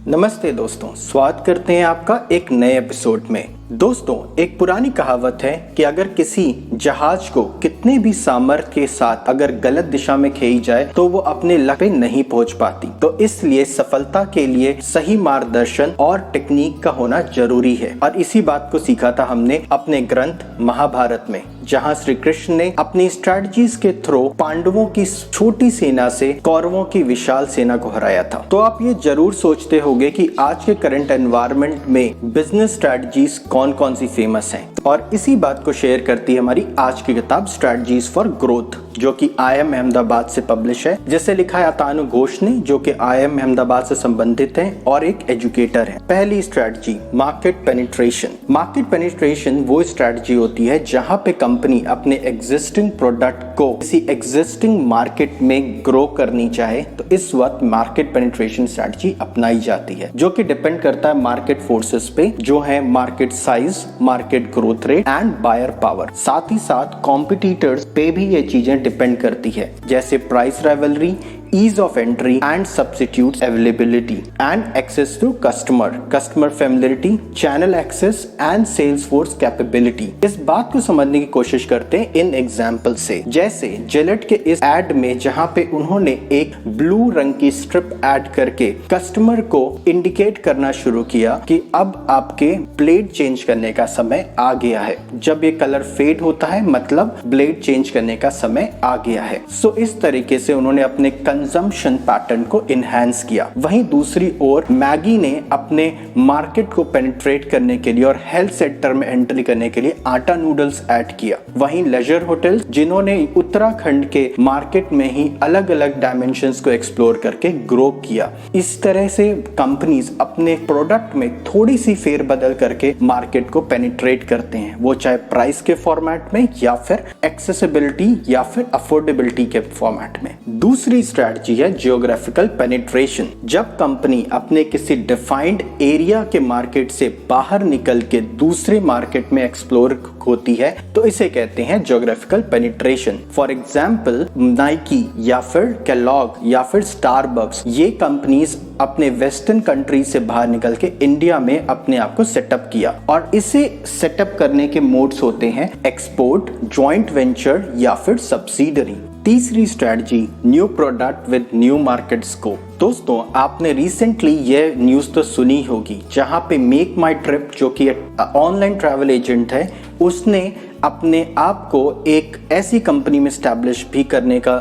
नमस्ते दोस्तों, स्वागत करते हैं आपका एक नए एपिसोड में। दोस्तों, एक पुरानी कहावत है कि अगर किसी जहाज को कितने भी सामर्थ्य के साथ अगर गलत दिशा में खींची जाए तो वो अपने लक्ष्य पे नहीं पहुंच पाती। तो इसलिए सफलता के लिए सही मार्गदर्शन और टेक्निक का होना जरूरी है। और इसी बात को सीखा था हमने अपने ग्रंथ महाभारत में, जहां श्री कृष्ण ने अपनी स्ट्रेटजीज के थ्रू पांडवों की छोटी सेना से कौरवों की विशाल सेना को हराया था। तो आप ये जरूर सोचते होंगे कि आज के करंट एनवायरनमेंट में बिजनेस स्ट्रेटजीज कौन कौन सी फेमस हैं, और इसी बात को शेयर करती है हमारी आज की किताब स्ट्रेटजीज फॉर ग्रोथ, जो कि IIM अहमदाबाद से पब्लिश है, जिसे लिखा है अतानु घोष ने, जो कि IIM अहमदाबाद से संबंधित है और एक एजुकेटर है। पहली strategy, market penetration. Market penetration वो स्ट्रेटजी होती है जहां पे कंपनी अपने एग्जिस्टिंग प्रोडक्ट को किसी एग्जिस्टिंग मार्केट में ग्रो करनी चाहे तो इस वक्त मार्केट पेनिट्रेशन स्ट्रेटजी अपनाई जाती है, जो कि डिपेंड करता है मार्केट फोर्सेस पे, जो है market size, market growth rate and buyer power. साथ ही साथ कॉम्पिटिटर्स पे भी ये चीजें डिपेंड करती है, जैसे price rivalry, ease of entry and substitutes availability and access to customer familiarity, channel access and sales force capability। इस बात को समझने की कोशिश करते हैं इन एग्जाम्पल से, जैसे जिलेट के इस एड में जहां पे उन्होंने एक ब्लू रंग की स्ट्रिप ऐड करके कस्टमर को इंडिकेट करना शुरू किया कि अब आपके ब्लेड चेंज करने का समय आ गया है। जब ये कलर फेड होता है मतलब ब्लेड चेंज करने का समय आ गया है। सो इस तरीके से उन्होंने अपने कंजम्पशन पैटर्न को इनहैंस किया। वहीं दूसरी ओर मैगी ने अपने मार्केट को पेनिट्रेट करने के लिए और हेल्थ सेक्टर में एंट्री करने के लिए आटा नूडल्स ऐड किया। वहीं लेजर होटल्स, जिन्होंने उत्तराखंड के मार्केट में ही अलग अलग डायमेंशंस को एक्सप्लोर करके ग्रो किया। इस तरह से कंपनीज अपने प्रोडक्ट में थोड़ी सी फेरबदल करके मार्केट को पेनिट्रेट करते हैं, वो चाहे प्राइस के फॉर्मेट में या फिर एक्सेसिबिलिटी या फिर अफोर्डेबिलिटी के फॉर्मेट में। दूसरी स्ट्रेटजी है जियोग्राफिकल पेनिट्रेशन। जब कंपनी अपने किसी डिफाइंड एरिया के मार्केट से बाहर निकल के दूसरे मार्केट में एक्सप्लोर होती है तो इसे कहते हैं geographical penetration. For example Nike या फिर केलॉग या फिर स्टारबक्स, ये कंपनीज अपने वेस्टर्न कंट्री से बाहर निकल के इंडिया में अपने आप को सेटअप किया, और इसे सेटअप करने के मोड्स होते हैं एक्सपोर्ट, जॉइंट वेंचर या फिर सब्सिडरी। तीसरी strategy, new product with new market scope. दोस्तों, आपने रिसेंटली ये न्यूज तो सुनी होगी जहां पे मेक माई ट्रिप, जो कि ऑनलाइन ट्रैवल एजेंट है, उसने अपने आप को एक ऐसी कंपनी में स्टैब्लिश भी करने का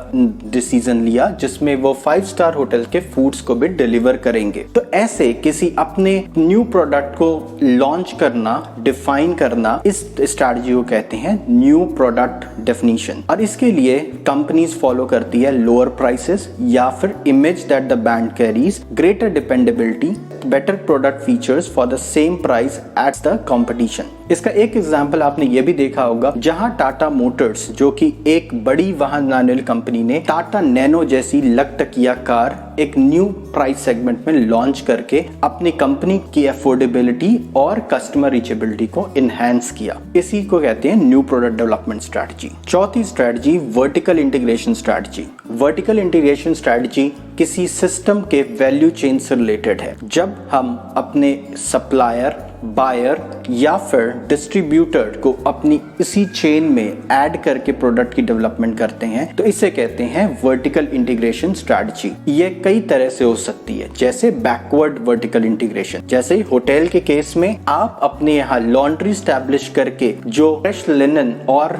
डिसीजन लिया जिसमें वो 5 स्टार होटल के फूड्स को भी डिलीवर करेंगे। तो ऐसे किसी अपने न्यू प्रोडक्ट को लॉन्च करना, डिफाइन करना, इस स्ट्रैटेजी को कहते हैं न्यू प्रोडक्ट डेफिनेशन। और इसके लिए कंपनीज फॉलो करती है लोअर प्राइसेस या फिर image that the brand carries, greater dependability, better product features for the same price at the competition. इसका एक एग्जांपल आपने ये भी देखा होगा जहां टाटा मोटर्स, जो कि एक बड़ी वाहन बनाने वाली कंपनी ने टाटा नैनो जैसी लखटकिया कार एक न्यू प्राइस सेगमेंट में लॉन्च करके अपनी कंपनी की अफोर्डेबिलिटी और कस्टमर रीचेबिलिटी को इनहैंस किया। इसी को कहते हैं न्यू प्रोडक्ट डेवलपमेंट स्ट्रैटेजी। चौथी strategy, vertical integration strategy. Vertical integration strategy किसी सिस्टम के वैल्यू चेन से रिलेटेड है। जब हम अपने सप्लायर, बायर या फिर डिस्ट्रीब्यूटर को अपनी इसी चेन में ऐड करके प्रोडक्ट की डेवलपमेंट करते हैं तो इसे कहते हैं वर्टिकल इंटीग्रेशन स्ट्रैटेजी। ये कई तरह से हो सकती है, जैसे बैकवर्ड वर्टिकल इंटीग्रेशन। जैसे होटल के केस में आप अपने यहाँ लॉन्ड्री स्टैब्लिश करके जो फ्रेश लिनन और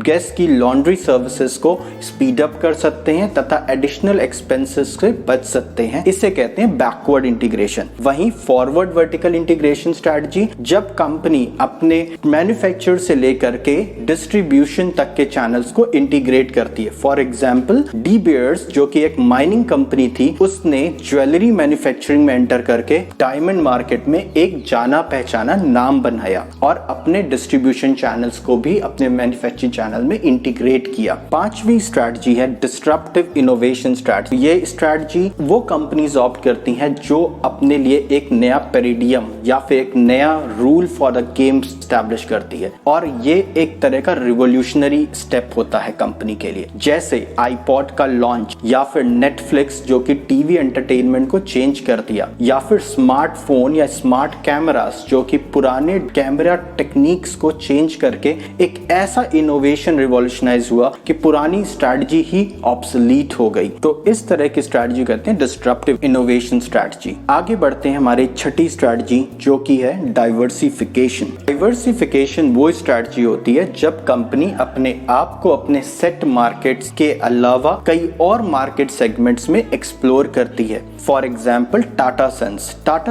गेस्ट की लॉन्ड्री सर्विसेज को स्पीड अप कर सकते हैं तथा एडिशनल एक्सपेंसेस से बच सकते हैं, इसे कहते हैं बैकवर्ड इंटीग्रेशन। वहीं फॉरवर्ड वर्टिकल इंटीग्रेशन स्ट्रैटेजी, जब कंपनी अपने मैन्युफैक्चर से लेकर के डिस्ट्रीब्यूशन तक के चैनल्स को इंटीग्रेट करती है। फॉर एग्जांपल डी बियर्स, जो कि एक माइनिंग कंपनी थी, उसने ज्वेलरी मैन्युफैक्चरिंग में एंटर करके डायमंड मार्केट में एक जाना पहचाना नाम बनाया और अपने डिस्ट्रीब्यूशन चैनल्स को भी, अपने मैन्युफैक्चरिंग चैनल चैनल में इंटीग्रेट किया। पांचवी स्ट्रैटेजी है डिस्ट्रप्टिव इनोवेशन स्ट्रैटेजी। ये स्ट्रैटेजी वो कंपनीज ऑप्ट करती हैं जो अपने लिए एक नया पैराडिगम या फिर एक नया rule for the game establish करती है, और ये एक तरह का रिवोल्यूशनरी स्टेप होता है कंपनी के लिए। जैसे आईपॉड का लॉन्च, या फिर नेटफ्लिक्स जो कि टीवी एंटरटेनमेंट को चेंज कर दिया, या फिर स्मार्टफोन या स्मार्ट कैमरास जो कि पुराने कैमरा टेक्निक्स को चेंज करके एक ऐसा इनोवेशन रिवॉल्यूशनाइज हुआ कि पुरानी स्ट्रैटेजी ही ऑब्सोलीट हो गई। तो इस तरह की स्ट्रैटेजी कहते हैं डिस्ट्रप्टिव इनोवेशन स्ट्रैटेजी। आगे बढ़ते हैं हमारी छठी स्ट्रैटेजी जो कि है डाइवर्सिफिकेशन। डाइवर्सिफिकेशन वो स्ट्रैटेजी होती है जब कंपनी अपने आप को अपने सेट मार्केट्स के अलावा कई और मार्केट सेगमेंट्स में एक्सप्लोर करती है। फॉर एग्जाम्पल टाटा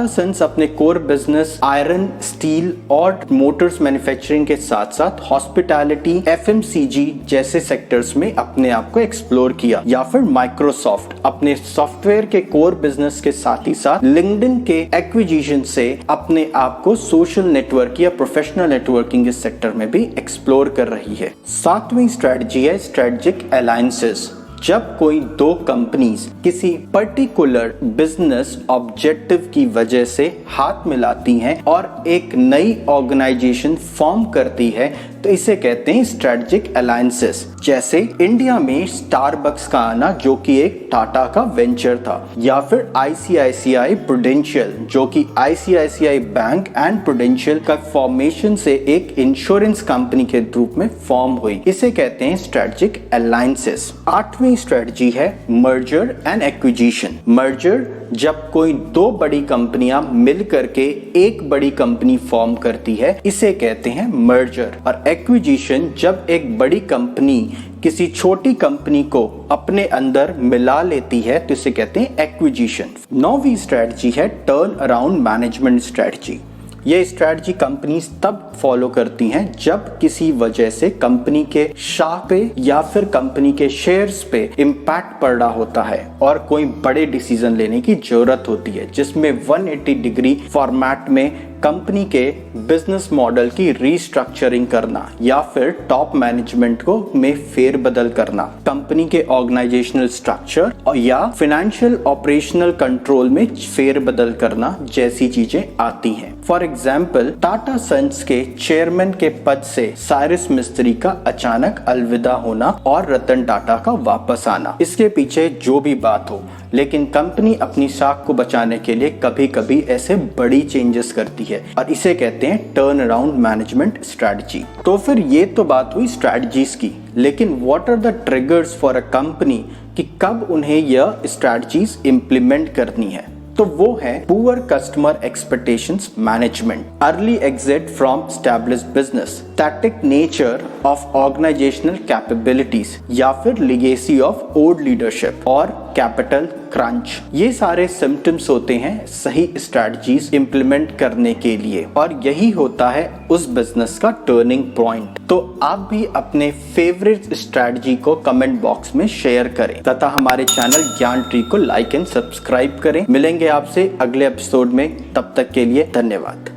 सन्स अपने कोर बिजनेस आयरन, स्टील और मोटर्स मैन्युफैक्चरिंग के साथ साथ हॉस्पिटैलिटी, एफएमसीजी जैसे सेक्टर्स में अपने आप को एक्सप्लोर किया। या फिर माइक्रोसॉफ्ट अपने सॉफ्टवेयर के कोर बिजनेस के साथ ही साथ लिंक्डइन के एक्विजिशन से अपने आप को सोशल नेटवर्क या प्रोफेशनल नेटवर्किंग के सेक्टर में भी एक्सप्लोर कर रही है। सातवीं स्ट्रेटजी है स्ट्रेटेजिक अलायंसेस। जब कोई दो कंपनीज किसी पर्टिकुलर बिजनेस ऑब्जेक्टिव की वजह से हाथ मिलाती हैं और एक नई ऑर्गेनाइजेशन फॉर्म करती है तो इसे कहते हैं स्ट्रेटेजिक अलायंसेस। जैसे इंडिया में स्टारबक्स का आना जो कि एक टाटा का वेंचर था, या फिर आईसीआईसीआई प्रूडेंशियल जो कि आईसीआईसीआई बैंक एंड प्रूडेंशियल का फॉर्मेशन से एक इंश्योरेंस कंपनी के रूप में फॉर्म हुई, इसे कहते हैं स्ट्रेटेजिक अलायंसेस। आठवीं स्ट्रेटजी है मर्जर एंड एक्विजिशन। मर्जर जब कोई दो बड़ी कंपनियां मिल करके एक बड़ी कंपनी फॉर्म करती है, इसे कहते हैं मर्जर। और एक्विजिशन जब एक बड़ी कंपनी किसी छोटी कंपनी को अपने अंदर मिला लेती है तो इसे कहते हैं एक्विजिशन। नौवीं स्ट्रेटजी है टर्न अराउंड मैनेजमेंट स्ट्रेटजी। ये स्ट्रैटेजी कंपनीज तब फॉलो करती हैं जब किसी वजह से कंपनी के शाख पे या फिर कंपनी के शेयर्स पे इम्पैक्ट पड़ रहा होता है और कोई बड़े डिसीजन लेने की जरूरत होती है, जिसमें 180 डिग्री फॉर्मेट में कंपनी के बिजनेस मॉडल की रीस्ट्रक्चरिंग करना या फिर टॉप मैनेजमेंट को में फेरबदल करना, कंपनी के ऑर्गेनाइजेशनल स्ट्रक्चर या फाइनेंशियल ऑपरेशनल कंट्रोल में फेरबदल करना जैसी चीजें आती हैं। फॉर एग्जाम्पल टाटा सन्स के चेयरमैन के पद से साइरस मिस्त्री का अचानक अलविदा होना और रतन टाटा का वापस आना, इसके पीछे जो भी बात हो, लेकिन कंपनी अपनी साख को बचाने के लिए कभी कभी ऐसे बड़ी चेंजेस करती है और इसे कहते हैं टर्न अराउंड मैनेजमेंट स्ट्रेटजी। तो फिर ये तो बात हुई स्ट्रेटजीज की, लेकिन what are the triggers for a company कि कब उन्हें यह स्ट्रेटजीज इंप्लीमेंट करनी है? तो वो है poor customer expectations management, early exit from established business, static nature of organisational capabilities या फिर लिगेसी ऑफ ओल्ड लीडरशिप और कैपिटल क्रंच। ये सारे सिम्टम्स होते हैं सही स्ट्रेटजीज इंप्लीमेंट करने के लिए और यही होता है उस बिजनेस का टर्निंग पॉइंट। तो आप भी अपने फेवरेट स्ट्रेटजी को कमेंट बॉक्स में शेयर करें तथा हमारे चैनल ज्ञान ट्री को लाइक एंड सब्सक्राइब करें। मिलेंगे आपसे अगले एपिसोड में, तब तक के लिए धन्यवाद।